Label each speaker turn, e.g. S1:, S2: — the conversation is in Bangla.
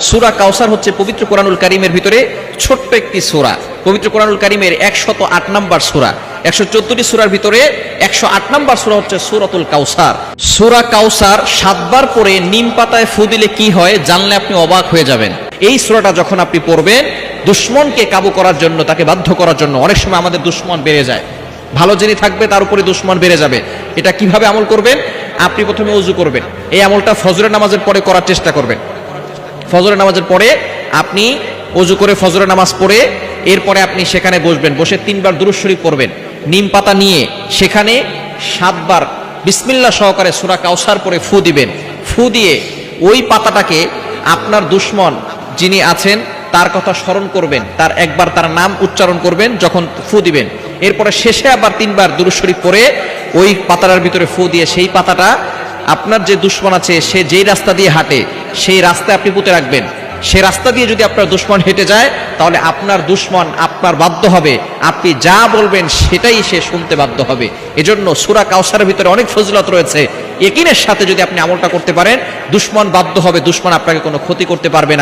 S1: সূরা কাউসার হচ্ছে পবিত্র কোরআনুল কারীমের ভিতরে ছোট্ট একটি সূরা। পবিত্র কোরআনুল কারীমের 108 নম্বর সূরা, 114টি সূরার ভিতরে 108 নম্বর সূরা হচ্ছে সূরাতুল কাউসার। সূরা কাউসার 7 বার পরে নিম পাতায় ফু দিলে কি হয় জানলে আপনি অবাক হয়ে যাবেন। এই সূরাটা যখন আপনি পড়বেন, দুশমনকে কাবু করার জন্য, তাকে বাধ্য করার জন্য। অনেক সময় আমাদের দুশমন বেড়ে যায়, ভালো যিনি থাকবে তার উপরে দুশমন বেড়ে যাবে। এটা কিভাবে আমল করবেন? আপনি প্রথমে ওযু করবেন। এই আমলটা ফজরের নামাজের পরে করার চেষ্টা করবেন। ফজরের নামাজের পরে আপনি ওযু করে ফজরের নামাজ পড়ে এরপরে আপনি সেখানে বসবেন, বসে 3 বার দুরূদ শরীফ পড়বেন। নিম পাতা নিয়ে সেখানে 7 বার বিসমিল্লাহ সহকারে সূরা কাউসার পড়ে ফু দিবেন। ফু দিয়ে ওই পাতাটাকে আপনার দুশমন যিনি আছেন তার কথা স্মরণ করবেন, তার একবার তার নাম উচ্চারণ করবেন যখন ফু দিবেন। এরপরে শেষে আবার 3 বার দুরূদ শরীফ পড়ে ওই পাতাটার ভিতরে ফু দিয়ে সেই পাতাটা আপনার যে দুশমন আছে সে যেই রাস্তা দিয়ে হাঁটে সেই রাস্তায় আপনি পুঁতে রাখবেন। সে রাস্তা দিয়ে যদি আপনার দুশমন হেঁটে যায় তাহলে আপনার দুশমন আপনার বাধ্য হবে, আপনি যা বলবেন সেটাই সে শুনতে বাধ্য হবে। এজন্য সূরা কাউসারের ভিতরে অনেক ফজিলত রয়েছে। ইয়াকিনের সাথে যদি আপনি আমলটা করতে পারেন, দুশমন বাধ্য হবে, দুশমন আপনাকে কোনো ক্ষতি করতে পারবে না।